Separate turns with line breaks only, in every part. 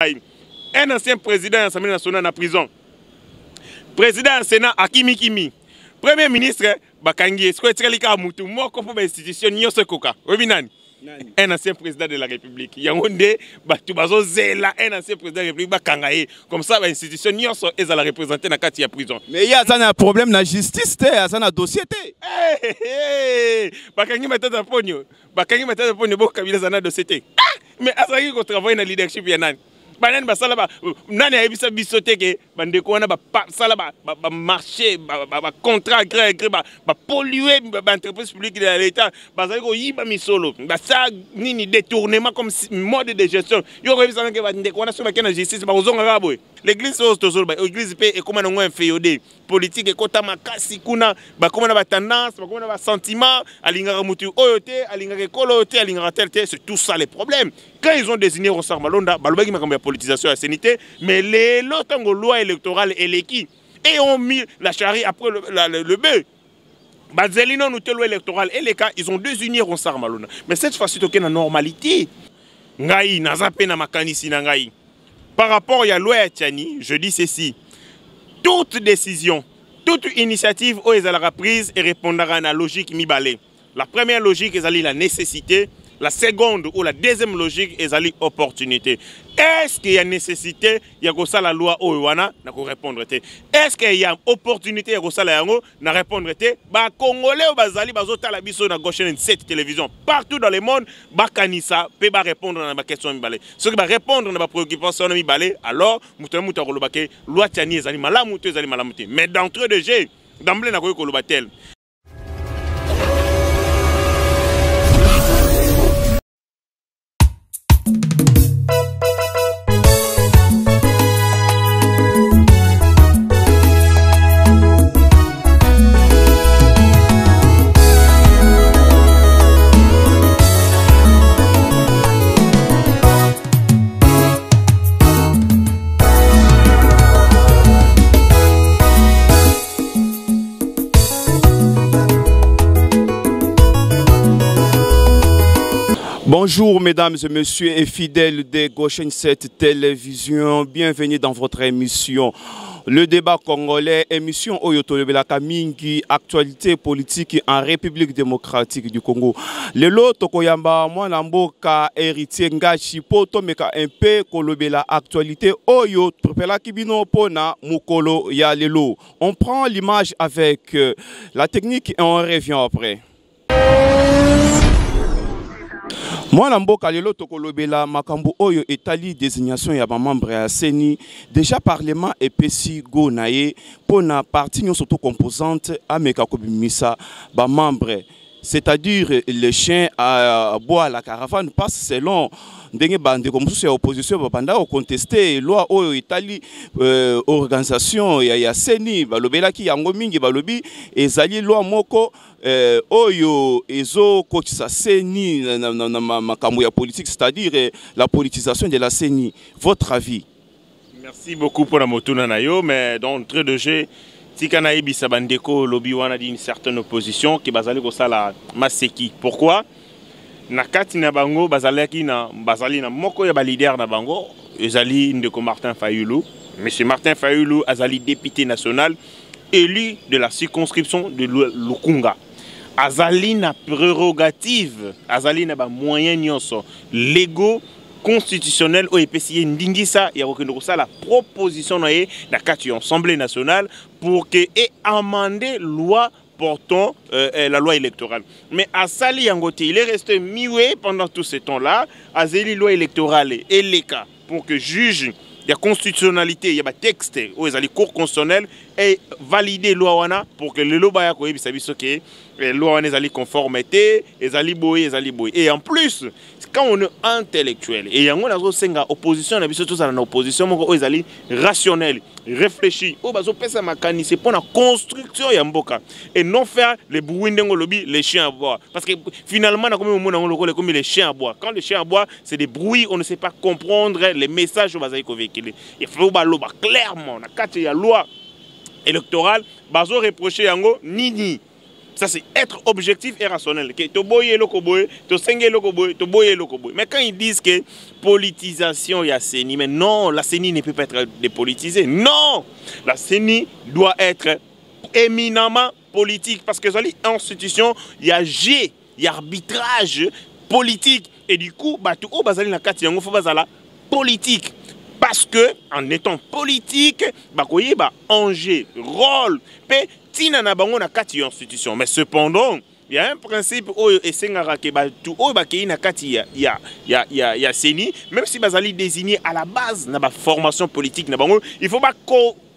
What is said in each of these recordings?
Un ancien président de l'Assemblée nationale en prison. Président du Sénat Akimi Kimi. Premier ministre Bakangi. Est-ce que tu as dit moi comme institution Nyoso Koka? Un ancien président de la République. Yangonde Batubazo Zela, un ancien président de la République Bakangaye. Comme ça, l'institution Nyoso est à la représenter dans la prison.
Mais il y a un problème de la justice, il y a un dossier.
Bakangi m'a dit pogno. Bakangi m'a dit pogno beaucoup Kabila zana dossier. Mais Azaki ko travaille dans leadership yanan. Banan basala ba nani ayebisa bisote ke bandeko wana ba sala ba marché ba contrat gré ba polluer ba entreprise publique de l'état bazali ko yiba misolo ba ça nini détournement comme mode de gestion yo ko yebisa ke bandeko wana so ba kena justice ba uzonga gabo l'église tozolo ba église pe e koma ngo inféodé politique e kota makasi kuna ba koma na ba tendance ba koma na ba sentiment alingaka mutu oyote alingaka kolote alingaka tel c'est tout ça les problèmes. Quand ils ont désigné Ronsard Malonda, balobaki makambo ya politisation à la sanité, mais les lotango loi électorale et l'équipe et ont mis la charrie après le bœuf. Bazelino nous loi électorale et les cas ils ont désigné Ronsard Malonda. Mais cette fois-ci toke na normalité. Ngai nazape na makanisi na ngai. Par rapport à la loi Tchani, je dis ceci. Toute décision, toute initiative où elle sera prise et répondra à la logique mi-balé. La première logique est la nécessité. La seconde ou la deuxième logique est l'opportunité. Est-ce qu'il y a nécessité, il y a la loi Owana, n'a pas répondre. Est-ce qu'il y a opportunité, il y a la yango, n'a répondre. Bah Congolais ou Bazali, Bazota la biso na gauche cette télévision partout dans le monde, bah Kanisa peut pas répondre à ma question mi balé. Ceux qui va répondre à ma préoccupation mi balé, alors muta kolobake loi Tchani ezali malamuté ezali malamuté. Mais d'entre deux jeux, d'emblée na koyo kolobatel.
Bonjour mesdames et messieurs et fidèles de Gauche 7 Télévision, bienvenue dans votre émission Le débat congolais, émission Oyoto Belaka Mingi, actualité politique en République démocratique du Congo. Le lot Tokoyamba, moi Namboka, héritier Ngachi, Poto Meka un peu Kolobela actualité Oyo, Prepela Kibino Pona, Mukolo Yalelo. On prend l'image avec la technique et on revient après. Moi, Namboka lelo tokolobela makambo oyo etali désignation ya ba membre ya CENI déjà parlement epesi go naye pona parti nyo surtout composante ameka kobimisa ba membre, c'est-à-dire les chiens à bois la caravane passe selon ndenge bande comme ça opposition banda au contester loi oyo itali organisation ya CENI balobela ki yango mingi balobi ezali loi moko oyo ezo kotisa CENI na makambo ya politique, c'est-à-dire la politisation de la CENI. Votre avis?
Merci beaucoup pour la motuna nayo, mais d'entrée de jeu tikana ibisa bandeko lobby wana d'une certaine opposition qui bazali ko sala maseki. Pourquoi? Na kati na bango bazali na moko ya ba leader na bango ezali ndeko Martin Fayulu. Monsieur Martin Fayulu azali député national élu de la circonscription de Lukunga. Azali na prérogative, azali na ba moyen nyonso légaux constitutionnel au EPCI ndingisa ya kokendo la proposition na kati Assemblée nationale pour que ait amendé loi portant la loi électorale. Mais à Sali Yangote, il est resté muet pendant tout ce temps-là. À Zeli loi électorale et les cas pour que juge la constitutionnalité, il y a des textes où les cours constitutionnels et valider loi wana pour que le loi ya koyebi sabiso ke loi wana ezali conformité, ezali boy. Et en plus, quand on est intellectuel et yango nazo senga opposition na biso tous na opposition moko ezali rationnel, réfléchi, o bazo pesa makani c'est pour la construction ya mboka et non faire les bruits ndengo lobi les chiens à bois parce que finalement na comme mona ngolo comme les chiens à bois. Quand les chiens à bois c'est des bruits, on ne sait pas comprendre les messages au bazali ko véhiculer. Il faut baloba clairement na kati ya loi électorale bazo reprocher yango nini. Ça, c'est être objectif et rationnel. Mais quand ils disent que politisation, il y a CENI, mais non, la CENI ne peut pas être dépolitisée. Non, la CENI doit être éminemment politique. Parce que dans l'institution, il y a G, il y a arbitrage politique. Et du coup, tout le monde il faut politique. Parce que, en étant politique, il y a enjeu, rôle, tina na bango na kati institution. Mais cependant, il y a un principe où tout ya CENI, même si bazali désigné à la base na ba formation politique na bango, il faut pas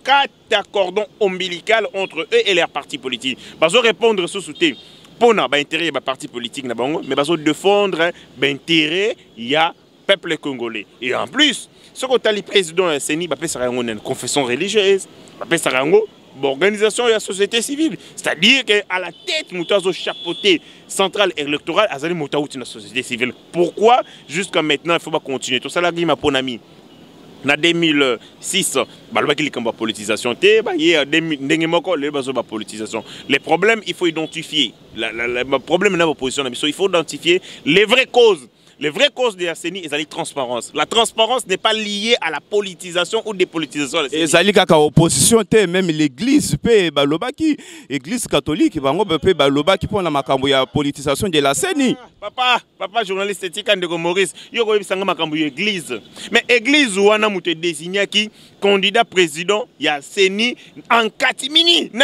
quatre cordon ombilical entre eux et leurs partis politiques. Bazo répondre sous soutien pour na ba intérêt ba parti politique na bango, mais bazo défendre ba intérêt ya peuple congolais. Et en plus, ce que le président de CENI, c'est une confession religieuse, c'est une organisation de la société civile. C'est-à-dire qu'à la tête, nous avons chapeauté centrale électorale, nous avons une société civile. Pourquoi? Jusqu'à maintenant, il faut continuer. Tout ça, là, ma bonne amie. En 2006, la politisation. Les problèmes, il faut identifier. Le problème de l'opposition, il faut identifier les vraies causes. Les vraies causes de la CENI, c'est la transparence. La transparence n'est pas liée à la politisation ou dépolitisation de la CENI.
Et la opposition, même l'église, l'église catholique, pour la politisation de la CENI.
Papa, journaliste éthique, Maurice, il y a une église. Mais l'église, où on a désigné qui candidat président, il y a CENI en catimini. Il y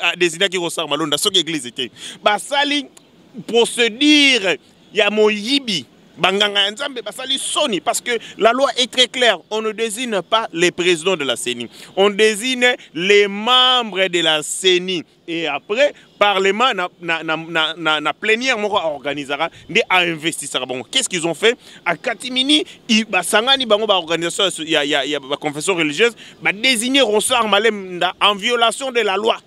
a désigné qui ressort Malonda, ce que l'église était. Basali, procédure. Il y a Moyibi, Banganga Nzambe, Basali Soni, parce que la loi est très claire. On ne désigne pas les présidents de la CENI. On désigne les membres de la CENI. Et après, Parlement na plénière organisera à investir. Bon, qu'est-ce qu'ils ont fait? À Katimini, Sangani Bango organisation, il y a la confession religieuse, désigner Rossard Malem en violation de la loi.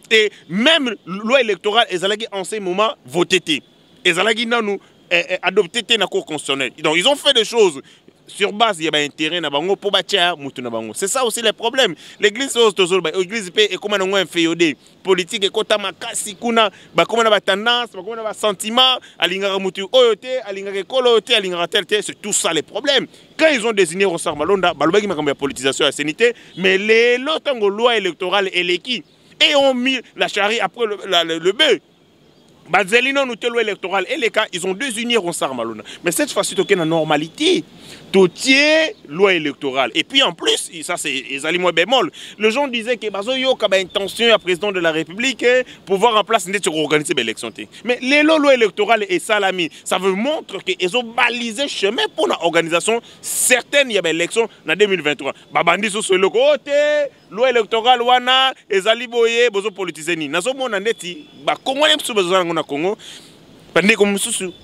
Et même la loi électorale, ils allaient en ce moment voter. Ils allaient adopté la Cour constitutionnelle. Donc ils ont fait des choses sur base il y a un intérêt na bango pour bâtir mutu na bango. C'est ça aussi le problème. L'église l'église est comme un inféodé politique et kota makasi kuna ba comme na tendance, ba comme na sentiment, alingara mutu oyote, alingara kolote, alingara tel, c'est tout ça les problèmes. Quand ils ont désigné Rossard Malonda, balobaki makambo ya politisation à CNT, mais les lotango loi électorale et l'équi et ont mis la charie après le bœuf. Bazelino nous loi électorale et les cas ils ont désigné Rossard Malonda. Mais cette fois-ci il y a une normalité. Tout est loi électorale. Et puis en plus, ça c'est les moins bémol. Les gens disaient que bazo yo ka intention à président de la République pouvoir en place pour organiser l'élection. Mais les loi électorale et salami, ça veut montrer qu'ils ont balisé chemin pour l'organisation certaines il y a élection en 2023. Babandi sur le côté loi électorale wana ezali boye bozo politiser ni. Nazo mona ndeti ba Congo nem sous besoin na Congo.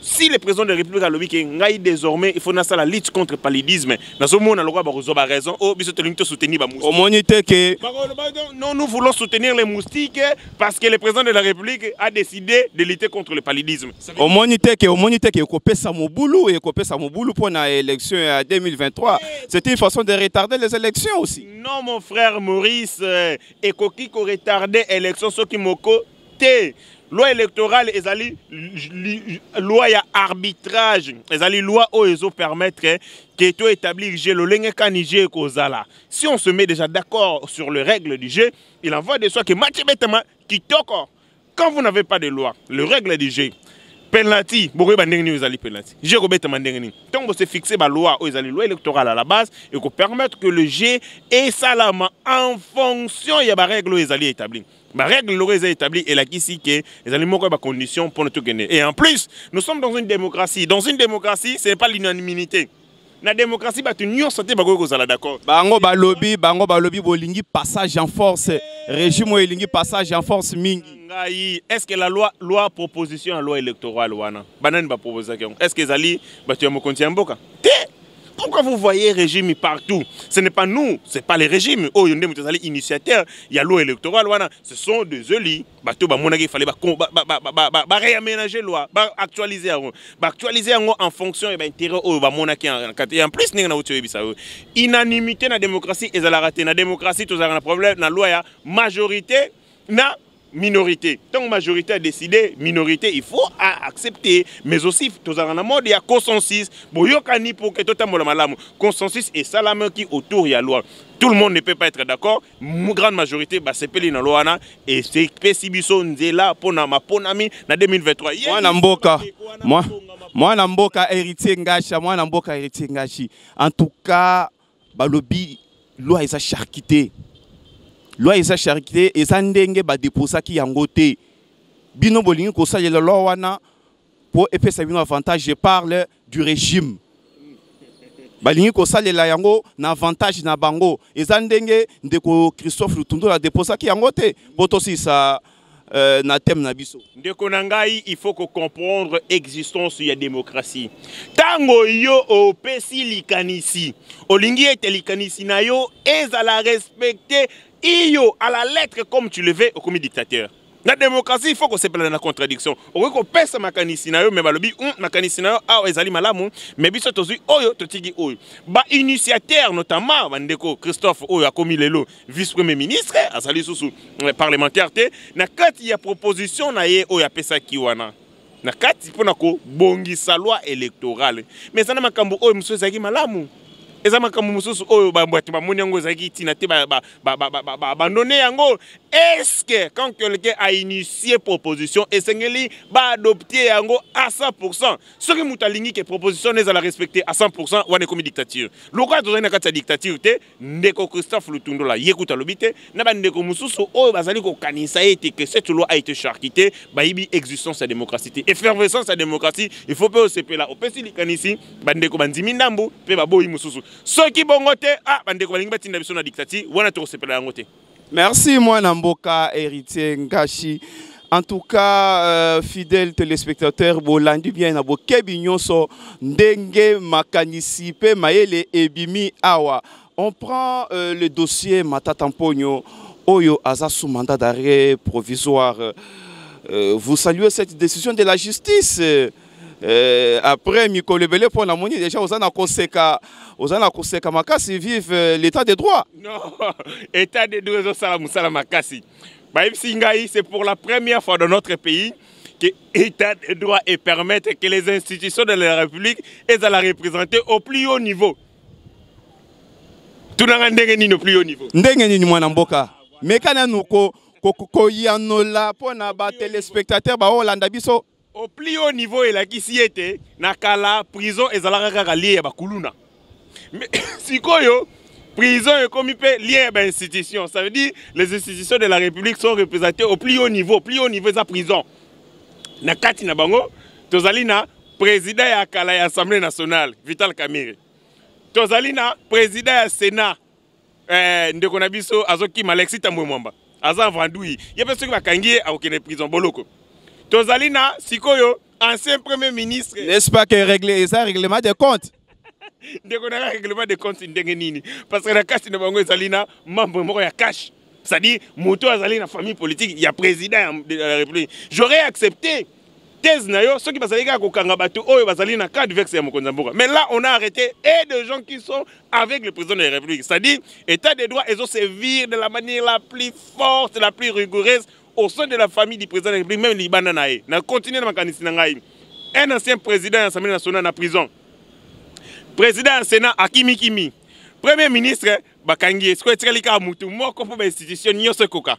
Si le président de la République a lobby que désormais il faut la lutte contre le paludisme, raison. Non, nous voulons soutenir les moustiques parce que le président de la République a décidé de lutter contre le paludisme.
Au monité que kopesa mobulu et kopesa mobulu pour l'élection 2023, c'était une façon de retarder les élections aussi.
Non mon frère Maurice, et qui retarder l'élection ce qui moko té. Loi électorale, loi ya arbitrage, loi où ils permettre que tout établir le Niger kozala. Si on se met déjà d'accord sur les règles du jeu, il en va de soi que matébétement qui toque. Quand vous n'avez pas de loi, les règles du jeu, penalty, beaucoup de penalty. J'ai complètement ndengni. Tant que c'est fixé la loi loi électorale à la base et qu'on permettre que le jeu est salama en fonction il y a des règles établies. La règle est établie et la qui dit que les animaux ont des conditions pour nous tout gagner. Et en plus, nous sommes dans une démocratie. Dans une démocratie, ce n'est pas l'unanimité. La démocratie, c'est une santé, d'accord.
Bango balobi, bolingi passage en force. Régime bolingi passage en force mingi.
Est-ce que la loi proposition à loi électorale wana banane ba proposition. Est-ce que zali ba tu mo contient mboka? Pourquoi vous voyez régime partout? Ce n'est pas nous, ce n'est pas les régimes. Oh, il y a des initiateurs, il y a loi électorale, ce sont des élus. Il fallait réaménager la loi, actualiser en fonction de l'intérêt. Et en plus, inanimité dans la démocratie, et la démocratie, tout ça, un problème, dans la loi, majorité, minorité. Tant majorité a décidé, minorité, il faut accepter. Mais aussi, tous en mode, il y a consensus. Boyokani pour que tout le monde consensus et salam qui autour de la loi. Tout le monde ne peut pas être d'accord. Une grande majorité, c'est peli na loi et c'est Pesibiso Nzela pour ma ponami na 2023.
Moi Namboka héritier Ngacha, moi Namboka héritier Ngachi. En tout cas, balobi loi isa charquité. Loi isa charquité et ça ndenge ba déposa ki yangote. Bino bolingi ko sa la loi wana pour epesa bino avantage, je parle du régime. Balingi ko salela yango na avantage na bango ezandenge ndeko Christophe Lutundo la déposa ki yangote botosi sa na thème na biso
ndeko nangai il faut que comprendre existence ya démocratie tango yo opesi likanisi olingi ete likanisi na yo ezala respecter iyo à la lettre comme tu le veux au comité dictateur. La démocratie, il faut qu'on s'appelle la contradiction. On peut pèse ma canisinayo, mais balobi, ma canisinayo, ah, ezali malamu, mais biso tozi, oyo, totigi, oyo. Ba initiateur, notamment, Bandeko, Christophe, oyo, a commis lelo, vice-premier ministre, a sali sous parlementaire, na kati ya proposition, na ye, oyo, a pesa kiwana. Na kati, pour nako, bongi sa loi électorale. Mais ça n'a ma kambo, oyo, monsieur Zagi malamu. Eza makambo mususu oyo bambwati bamoni yango ezaki tina te abandonné yango. Est-ce que quand quelqu'un a initié proposition esengeli ba adopter yango à 100%, ce que mutalingi que proposition n'est à la respecter à 100%, wane comme dictature. Lokwa tozana kati dictature te ndeko Christophe Lutundo la yekuta lobite na ba ndeko mususu oyo bazali ko kanisa ete que cette loi a été charquitée ba yibi existence de démocratie. Effervescence de démocratie, il faut pas se pela opesi likanisi ba ndeko bandimi ndambu pe ba boyi mususu. Ceux qui bongote, ah, bandeko balingi batinda biso na dictature, wana to sepela yango te.
Merci moi Namboka héritier Ngachi. En tout cas, fidèles téléspectateurs, bolandi bien na bokebi nyonso ndenge makanisi pe mayele ebimi awa. On prend le dossier Matata Mponyo Oyo aza sous mandat d'arrêt provisoire. Vous saluez cette décision de la justice. Après Mikolo Belé pour la monnaie déjà aux makasi vive l'état de droit.
Non, état de droit ça makasi. C'est pour la première fois dans notre pays que l'état de droit et permettre que les institutions de la République aient à la représenter au plus haut niveau. Tout le monde au plus haut niveau.
Ndenge ni mwana mboka. Mekana nuko yanola pour na ba téléspectateurs ba Hollanda biso.
Au plus haut niveau, il a qui s'y était, nakala prison et zalaka lié à bakuluna. Mais si koyo prison est comme lié à institution, ça veut dire les institutions de la République sont représentées au plus haut niveau de la prison. Nakati na bango, tozalina président ya kala ya Assemblée nationale, Vital Kamerhe. Tozalina président ya Sénat, ndeko na biso azoki Alexis Tambwe Mwamba. Aza Vandui. Y'a personne qui va kangier à aucune prison boloko. Tozalina, Sikoyo, ancien premier ministre.
N'est-ce pas que régler ça, règlement des comptes?
Ndeko na règlement des comptes ndenge nini. Parce que la casse de bango Zalina, membre moko ya cash. C'est-à-dire, moto Zalina famille politique, il y a président de la République. J'aurais accepté. Thèse nayo, ceux qui bazalika ko kangabatu oyo bazalina cadre vexe ya mokonzamboka. Mais là, on a arrêté et des gens qui sont avec le président de la République. C'est-à-dire, état de droit, ils ont servir de la manière la plus forte, la plus rigoureuse au sein de la famille du président de la République, même Liban Nae. On continue dans un ancien président de l'Assemblée nationale en prison. Président du Sénat, Akimi Kimi. Premier ministre, Bakangi, Skwetselika Moutou, Moko pour l'institution, Nyose Koka.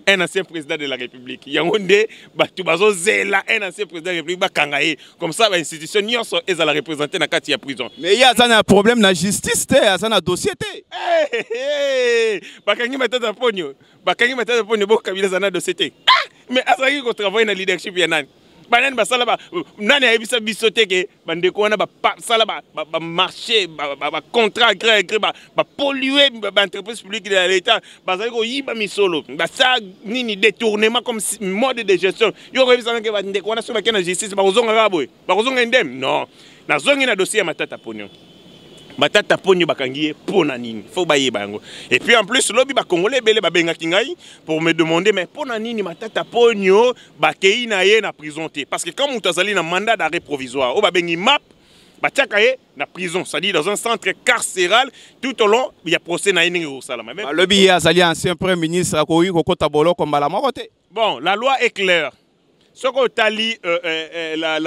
Un ancien président de la République. Yangonde, Batubazo Zela, un ancien président de la République, Bakangaye. Comme ça, l'institution, Nyose est à la représenter dans la prison.
Mais il y a un problème dans la justice, il y a un dossier.
Bakangi Matata Ponyo. Bakangi Matata Ponyo, Kabila Zana dossier. Mais Azaki, qu'on travaille dans le leadership, Yanan. Banan basala ba nani ayebisa bisote ke bandeko wana ba sala ba marché ba contrat gré ba polluer ba entreprise publique de l'état bazali ko yiba misolo ba ça nini détournement comme mode de gestion yo rebisa ke bandeko wana so ba kena justice ba kozonga ngabo ba kozonga indem non na zongi na dossier Matata Ponyo. Matata Ponyo bakangiye pona nini faut baye bango et puis en plus lobi ba congolais belé ba benga kingai pour me demander mais pona nini Matata Ponyo bakei na ye na prison té parce que quand mutazali na mandat d'arrêt provisoire o ba bengi map batiaka ye na prison, c'est-à-dire dans un centre carcéral tout au long il y a procès na yingi au salama.
Le billet azali ancien premier ministre a koyi kokota bolo comme la marote.
Bon, la loi est claire. Ce qu'on tali la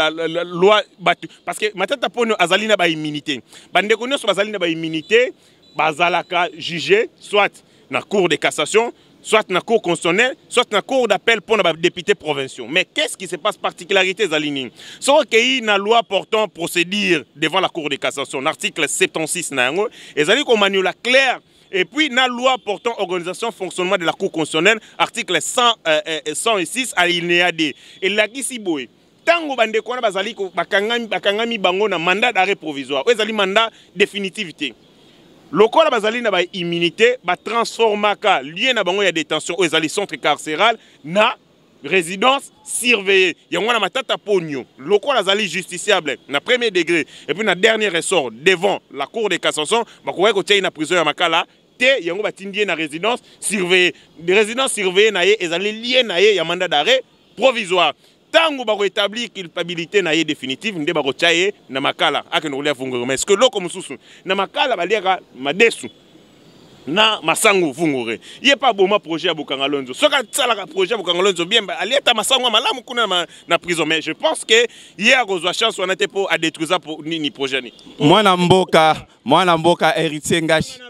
loi batu parce que matata pono azali na ba immunité. Bande kono so azali na ba immunité, bazalaka jugé soit na cour de cassation, soit na cour constitutionnelle, soit na cour d'appel pour les députés provinciaux. Mais qu'est-ce qui se passe particularité Zalini? Ce qui est na loi portant procédure devant la cour de cassation, l'article 76 na yango, et zali ko manuela clair. Et puis, la loi portant organisation fonctionnement de la Cour constitutionnelle, article 106, alinéa D. Et là, ici, boy. Tango bande kona bazali ko bakangami bango na mandat d'arrêt provisoire. Ezali mandat définitivité. Lokola bazali na ba immunité, ba transformaka lié na bango ya détention ezali centre carcéral na résidence surveillée. Yango na matata pogno. Lokola bazali justiciable na premier degré et puis na dernier ressort devant la cour de cassation, ba ko ko tia na prison ya makala. Yango batindie na résidence surveillée. De résidence surveillée na ye ezali lié na ye ya mandat d'arrêt provisoire. Tango ba établir culpabilité na ye définitive nde ba chaye na makala akeno lia vungoro. Mais est-ce que loko mususu na makala baliaka madesu na masango vungore. Yé pas bon ma projet à Bukangalonzo. Soka tsala projet à Bukangalonzo bien alieta masango malamu kuna na prison. Mais je pense que hier kozwa chance on était pour à détruire pour ni projet ni.
Mwana mboka héritier ngashi.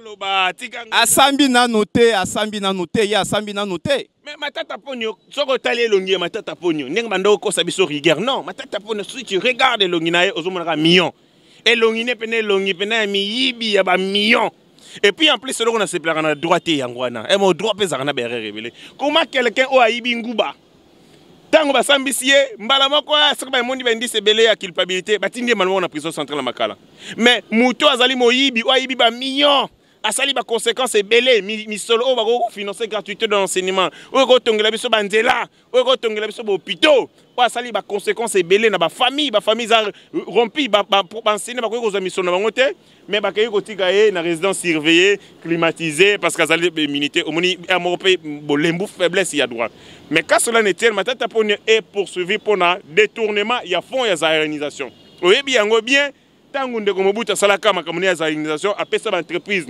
Asambi na noté, ya asambi na noté.
Mais matata ponyo, soko tali longi matata ponyo. Neng bando ko sabiso rigueur non, matata ponyo si tu regardes longi na ozomona million. Et longi ne pene longi pene mi yibi ya ba million. Et puis en plus selon on a se plaire na droite yangwana. Et mon droit pesa na bere révélé. Comment quelqu'un o ayibi nguba? Tango ba sambisie mbala moko soko ba mondi ba indice belé ya culpabilité, batindi malmo na prison centrale makala. Mais muto azali moyibi o ayibi ba million. Asali ba conséquences belé mi solo o ba ko financer gratuité de l'enseignement o ko tongela biso banzela o ko tongela biso hôpitaux o asali ba conséquences belé na ba famille za rompi ba enseigner ba ko za misolo bango te mais ba kay ko tika ye na résidence surveillée climatisée parce qu'azali immunité au moni amopé bolembu faiblesse ya droit. Mais quand cela n'est tel matata pone est poursuivi pour na détournement ya fonds ya za organisation o yebi yango bien tangu ndeko mobuta salaka makamoni ya za organisation apesa ba entreprise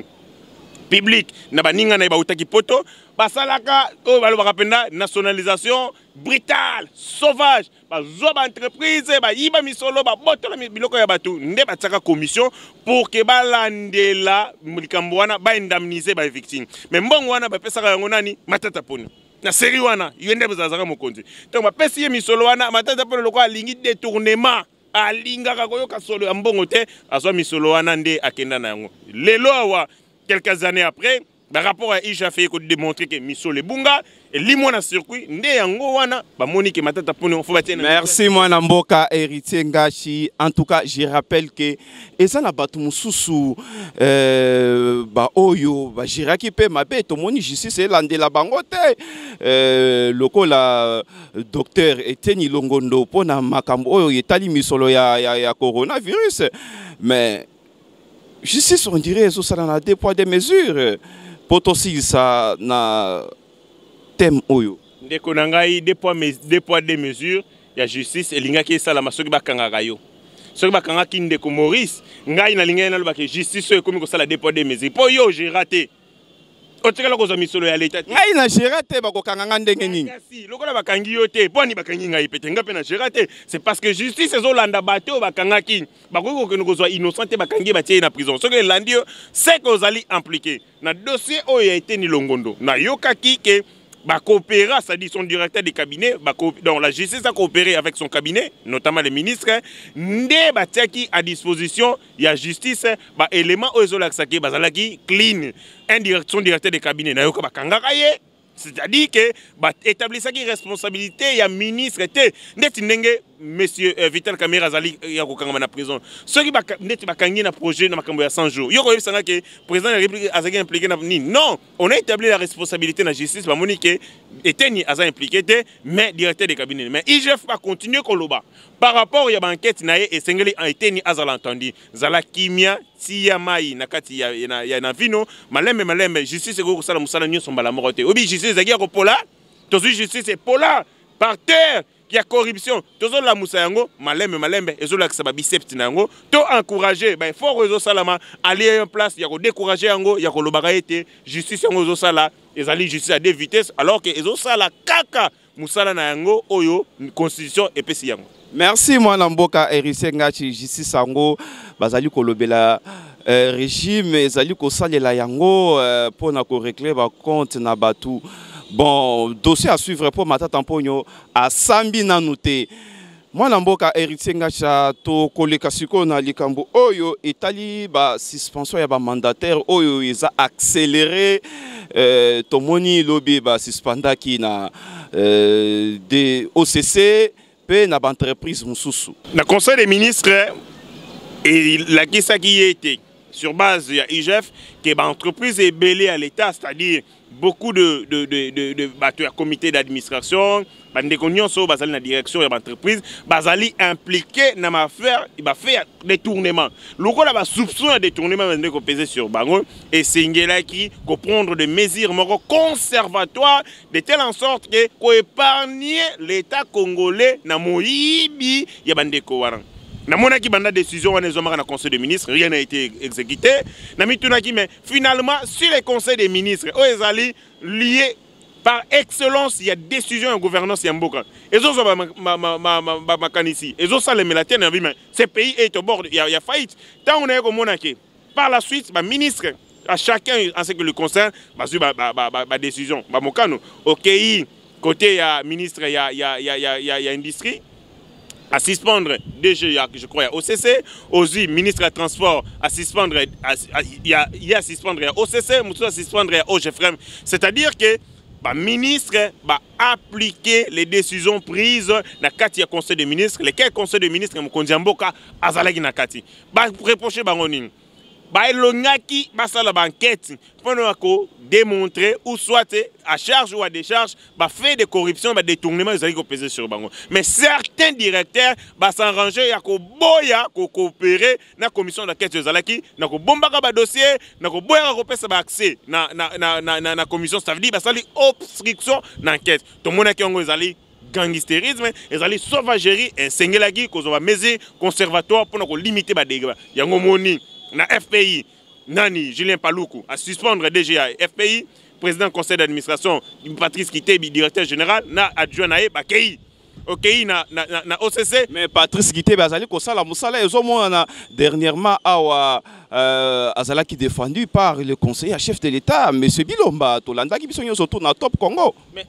public na baninga na bautaki poto basalaka o balo bakapenda nationalisation brutale sauvage bazo ba entreprise ba yiba misolo ba botola biloko ya batu nde bataka commission pour que balandela mulikambo wana ba indemniser ba victime mais mbongo wana ba pesaka yango nani matata poni na série wana yende bazazaka mokonzi donc ba pesi ye misolo wana matata poni lokwa alingi détournement alingaka koyoka solo ya mbongo te azwa misolo wana nde akenda na yango lelo awa. Quelques années après, le rapport à IJA fait démontrer que Misso le Bunga et limona circuit nde yango wana ba monique matata poni faut batena.
Merci mwana mboka héritier ngashi. En tout cas, je rappelle que eza na batu mususu ba oyo ba jiraki pe mabe to moni justice elandela bango te lokola docteur Eteni Longondo pona makambo oyo yetali misolo ya coronavirus mais justice, on dirait, ça a des poids, des mesures. Pour aussi, ça na thème oyo.
Dès qu'on a des poids, des mesures, il y a justice et l'inga qui est ça la masoki bakanga yo. Ce qui bakanga qui ne ko Maurice, ngai na linga na le justice comme ko ça la des poids, des mesures. Pour yo j'ai raté. Otikala ko za misolo ya leta.
Ngai na gérate bako kanganga ndenge nini.
Si lokola bakangi yo te, poni bakangi ngai pete ngape na gérate. C'est parce que justice ezolanda bato bakanga ki. Bako ko ko zo innocent bakangi batie na prison. Ce que landio c'est que ozali impliqué. Na dossier oyo été ni Longondo. Na yokaki ke ba coopérer, ça dit son directeur de cabinet, donc la justice a coopéré avec son cabinet, notamment les ministres, ndé batiaki à disposition, il y a justice, ba élément ozolakisaki bazalaki clean, son directeur de cabinet na yoka bakanga kaye, c'est-à-dire que ba établissaki responsabilité il y a ministre té ndeti ndenge monsieur Vital Kamerhe azali ya kokanga na prison. Ceux qui ndeti bakangi na projet na makambo ya 100 jours. Yoko yebisanga que président de la République azaki impliqué na ni. Non, on a établi la responsabilité de la justice ba monique Eteni aza impliqué mais directeur de cabinet. Mais IGF va continuer koloba. Par rapport à l'enquête nae et sengeli Eteni azala entendu. Zala kimia tia mai nakati ya na vino malembe justice go sala musala nyo sombala morote. Obi justice zaki ko pola. Tozu justice est pola par terre. ya corruption tozo la musa yango malembe ezola kisa ba biceps nango to encourager ba effort ezo salama aller en place ya ko décourager yango ya ko lobaka ete justice yango ezo sala ezali justice à deux vitesses alors que ezo sala kaka musala na yango oyo constitution epesi yango.
Merci mwana mboka Héritier Ngachi justice yango bazali kolobela régime ezali kosalela yango pona ko réclamer ba compte na batu. Bon, dossier à suivre pour Matata Mponyo à Sambi Nanouté. Moi, Namboka Héritier Ngacha, to koleka siko na likambo oyo etali ba suspension ya ba mandataire oyo ils a accéléré to moni lobby ba suspendaki na de OCC pe na ba entreprise mususu.
Na conseil des ministres et la kisa qui était sur base de IGF que ba entreprise est belée à l'état, c'est-à-dire beaucoup de comités d'administration, des sur la direction de l'entreprise, basali impliqué dans l'affaire, il va faire des tournements. Le coup là, soupçon de détournement qu'on pesait sur Bango et c'est là qui prendre des mesures conservatoires de telle en sorte que qu'on épargne l'État congolais dans Moïbi, il y a des cowarants. Namona ki banda décision on est au conseil des ministres, rien n'a été exécuté. Mais finalement, sur les conseils des ministres, ils sont liés par excellence, il y a décision en gouvernance et en boka. Et ça, ici. Et ça, les mélatines, ce pays est au bord, il y a faillite. Tant on est au Monaco, par la suite, le ministre, à chacun, en ce que le concerne, ma décision. Ok, côté ministre, il y a industrie. À suspendre DG, je crois, à OCC, aussi ministre des Transports, à suspendre, il y a suspendre à OCC, à suspendre à OGFREM. C'est-à-dire que le ministre va appliquer les décisions prises dans le conseil des ministres, lesquels conseil des ministres, Mkondiamboka, Azalagi Nakati. Va reprocher Bangoning. Va elongaki, va faire l'enquête pour démontrer ou soit à charge ou à décharge, va faire des corruptions, va détournements, ils vont peser sur Bango. Mais certains directeurs vont s'arranger à coopérer dans la commission d'enquête de Zalaki, dans le bombaka dossier, dans le boya accès dans la commission, ça veut dire que ça obstruction d'enquête. Tout le monde qui a gangstérisme, ils allaient sauvagerie, et Sengelagi, qu'on va mesure conservatoire pour limiter les dégâts. Il y a un moni. Na FPI, Nani, Julien Paloukou, à suspendre DGA, FPI, président du conseil d'administration, Patrice Kité, directeur général, na adjoint nae, Bakei. Ok, na OCC.
Mais Patrice Kité, Azali Kosala Moussala, ils ont dernièrement Azala qui défendu par le conseiller chef de l'État, M. Bilomba, Tolanda, qui sont surtout dans Top Congo.
Mais,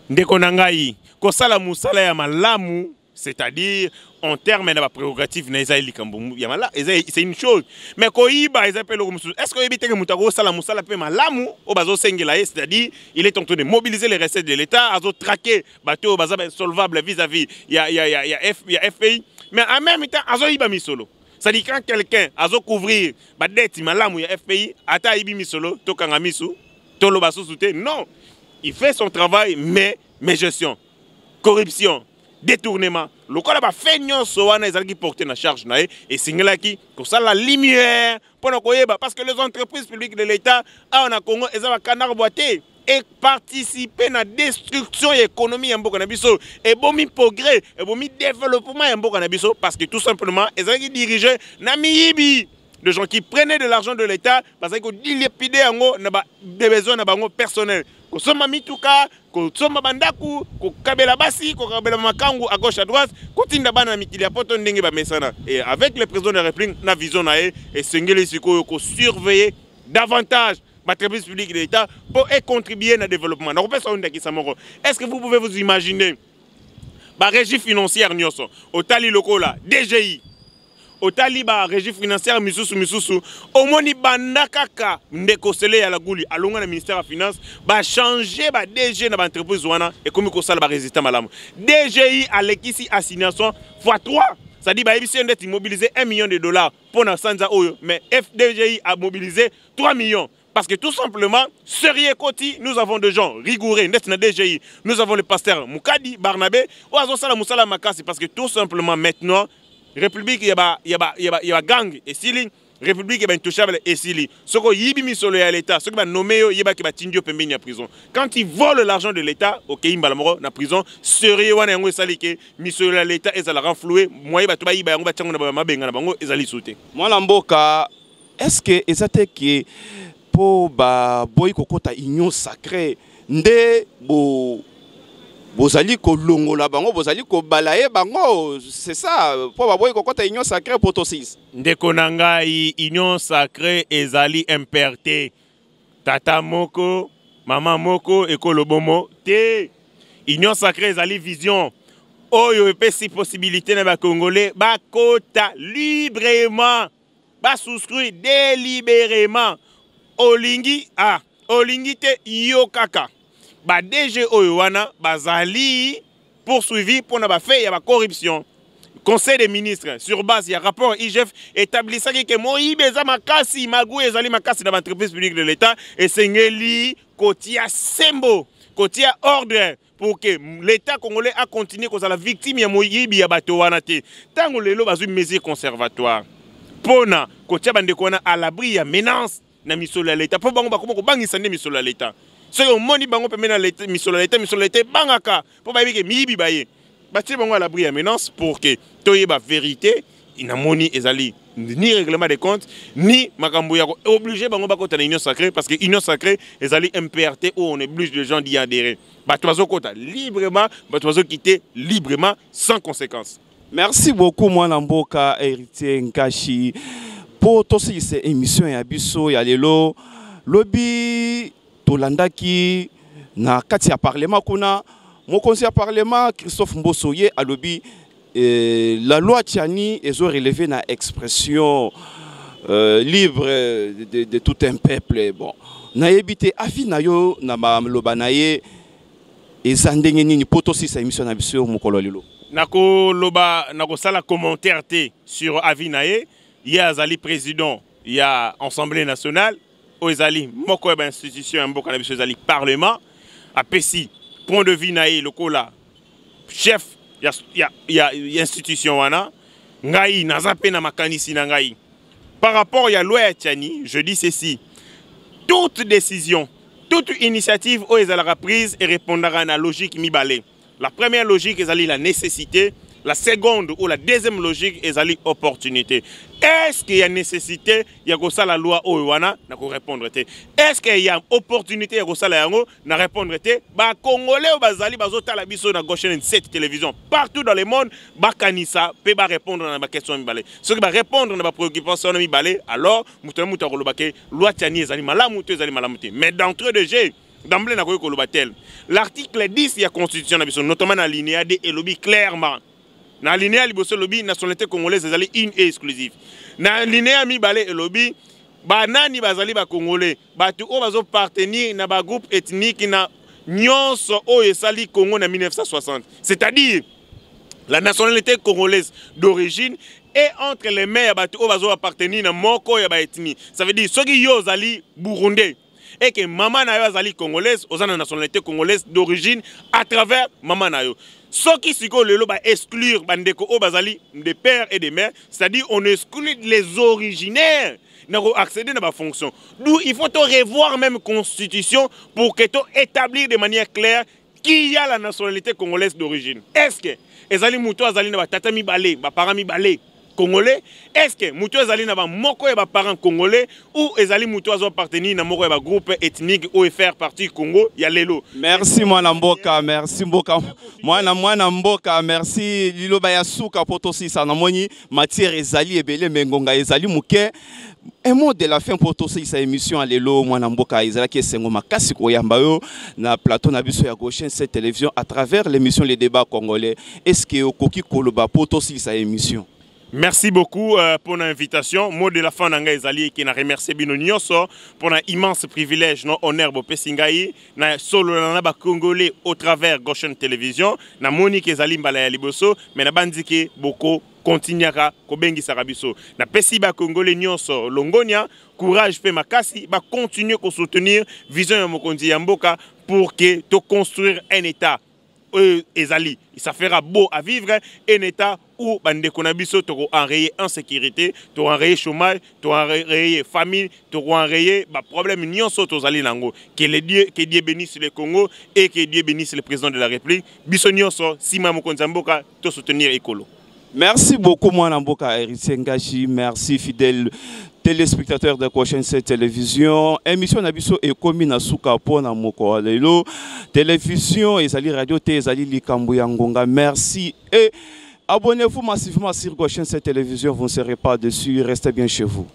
Ndekonangaï, Kosala Moussala ya malamu. C'est-à-dire, en termes de prérogative, c'est une chose. Mais quand il est-ce qu'il évite que Moutago Salamoussala peut malamu au bazo sengelaye, c'est-à-dire, il est en train de mobiliser les recettes de l'État, à traquer bateau solvable vis-à-vis, il y a FPI, mais en même temps, à Iba Misolo. C'est-à-dire, quand quelqu'un a couvrir la dette malamu, il y a FPI, Ata Ibi Misolo, Tokanga Misu, Tolo Basso Souté, non. Il fait son travail, mais gestion, corruption, détournement. Le cas là fait non soana ils qui porter la charge nae et singla qui pour ça la lumière pour parce que les entreprises publiques de l'État en Congo ils ont canard boité et participer à la destruction de l'économie en Bokanabiso et bon mi progrès et bon mi développement en Bokanabiso parce que tout simplement ils ont dirigé Namibi de gens qui prenaient de l'argent de l'État parce qu'ils dilapidé des besoins personnels. Ko soma mituka, ko soma bandaku, ko kabela basi, ko kabela makangu à gauche à droite, ko tinda bana mikili apoto ndenge ba mesana. Et avec le président de la République, na vision nae et sengeli siko ko surveiller davantage la service public de l'État pour contribuer au développement. Est-ce que vous pouvez vous imaginer la régie financière nyoso, au tali lokola, DGI, au taliba régie financière misusu au moni bandakaka ndeko sele à la gouli à longa le ministère de la finance ba changer ba DG na ba entreprise wana et comme ko sala ba résultat malamu DGI à l'équisi assignation x3 ça dit ba ebisi ndeti mobiliser 1 million de dollars pour na sanza oyo mais FDGI a mobilisé 3 millions. Parce que tout simplement, sérieux Koti, nous avons des gens rigoureux, net DGI, nous avons le pasteur Moukadi, Barnabé, ou Azosala Moussala Makasi, parce que tout simplement maintenant, République, il y a gang, et si république est intouchable et sili. Ce qu'on yibi misolo ya l'État, ce qui va nommer yeba qui va tindio pembeni à prison. Quand ils volent l'argent de l'État, ok, imbalamoro na prison, sérieux wana yango esali ke misolo ya l'État ezala renfloué, moye ba tuba yiba yango ba tsango na ba mabenga na bango ezali sauté.
Mwana mboka, est-ce que ezate que po ba boy kokota union sacrée nde bozali kolongola bango bozali kobalaye bango, c'est ça po ba boy kokota union sacrée poto 6
ndeko na ngai union sacrée ezali imperté tata moko mama moko ekolo bomo te union sacrée ezali vision oyo epesi possibilité na ba congolais bakota librement ba souscrire délibérément olingi olingi te yo kaka ba DG oyo wana bazali poursuivi pour na ba fait ya ba corruption. Conseil des ministres sur base ya rapport IGF établissaki que moyibe eza makasi magou ezali makasi na entreprise publique de l'État et sengeli kotia sembo kotia ordre pour que l'État congolais a continué à la victime ya moyibi ya bato wana te tango lelo bazui mesure conservatoire pona kotia bandeko wana à l'abri ya menace na misolo ya l'État po bango bakoma ko bangisa nde misolo ya l'État ce que moni bango pe mena misolo ya l'État bangaka po bayebi ke miyibi baye bâtir bango à l'abri ya menace pour que toyeba vérité ina moni ezali ni règlement des comptes ni makambo ya obligé bango bakota na union sacrée parce que union sacrée ezali MPRT où on oblige les gens d'y adhérer bato bazokota librement bato bazoquitter librement sans conséquence.
Merci beaucoup mwana mboka héritier Nkashi pour tosi cette émission ya biso ya lelo lobby tolandaki na kati ya parlement kuna mon conseiller parlement Christophe Mbosoye a lobby la loi Tiani est relevée na expression libre de tout un peuple. Bon, na ebité afi na yo na maloba na ye ezandenge nini poto si sa émission na biso mokolo lelo.
Nako loba nako sala commentaire té sur avi na ye, ya azali président, ya Assemblée nationale, o ezali moko ba institution mboka na biso ezali parlement, apesi point de vue na ye lokola chef ya institution wana ngai nazape na makanisi na ngai par rapport à la loi ya Tiani. Je dis ceci: toute décision, toute initiative où elle a prise et répondra à la logique mibale. La première logique est la nécessité, la seconde ou la deuxième logique est l'opportunité. Est-ce qu'il y a nécessité, il y a la loi Owana, n'a pas répondre. Est-ce qu'il y a opportunité, il y a la loi, n'a répondre. Bah Congolais ou Bazali, Bazota la biso na gauche cette télévision partout dans le monde, bah Kanisa peut pas répondre à ma question mibale. Ce qui va répondre à ma préoccupation mibale, alors mouton mouton kolobake loi Tiani ezali malamuté ezali malamuté. Mais d'entre deux jeux d'emblée n'a pas kolobatel. L'article 10 de la Constitution notamment dans l'alinéa D et lobby clairement. Dans l'alinéa liboso lobby nationalité congolaise ezali une et exclusive. Dans l'alinéa mibale et lobby banani bazali ba congolais batu o bazo partenir na ba groupe ethnique na nyonso o esali Congo na 1960. C'est-à-dire la nationalité congolaise d'origine et entre les mains ya batu o bazo appartenir na moko ya ba ethnie. Ça veut dire soki yo zali burundais et que maman na yo azali congolaise aux nationalité congolaise d'origine à travers maman na yo. Ce qui siko lelo ba exclure bandeko o bazali des pères et des mères, c'est-à-dire on exclut les originaires n'ont accéder à ma fonction. D'où il faut revoir même constitution pour que tu établir de manière claire qui y a la nationalité congolaise d'origine. Est-ce que ezali muto azali na ba tata mi balé, ba parents mi balé congolais? Est-ce que muto ezali na ba moko ya ba parents congolais ou ezali muto azo appartenir na moko ya ba groupe ethnique ou faire partie Congo ya lelo?
Merci mwana mboka, merci mboka. Mwana mboka, merci lilo baya suka poto si sa namoni matière ezali ebele mengonga ezali muke. Un mot de la fin pour tous ces émissions à l'élo mwana mboka ezala ki esengo makasi koyamba yo na plateau na biso ya gauche cette télévision à travers l'émission Les Débats Congolais. Est-ce que okoki koloba pour tous ces émissions?
Merci beaucoup pour l'invitation. Mot de la fin d'Anga Ezali qui n'a remercié Bino Nyonso pour un immense privilège, non honneur pour Pessingaï, na solo na ba Congolais au travers Gauchen Télévision, na Monique Ezali Mbala ya Liboso, mais na bandiki boko continuera ko bengi sarabiso. Na pesi ba Congolais Nyonso Longonia, courage pe makasi, ba continuer ko soutenir vision ya mokonzi ya mboka pour que to construire un état ezali, ça fera beau à vivre, un état où bandeko na biso to enrayer insécurité, to enrayer chômage, to enrayer famine, to enrayer ba problème nyonso to zali nango. Que Dieu bénisse le Congo et que Dieu bénisse le président de la République. Biso nyonso sima mokonzi mboka to soutenir ekolo.
Merci beaucoup, moi, Namboka Héritier Ngachi. Merci, fidèles téléspectateurs de Cochin cette télévision. Émission Nabiso et Komina Souka Pona Moko Alelo. Télévision, Ezali Radio, Ezali Likambu Yangonga. Merci et abonnez-vous massivement sur Cochin cette télévision. Vous ne serez pas dessus. Restez bien chez vous.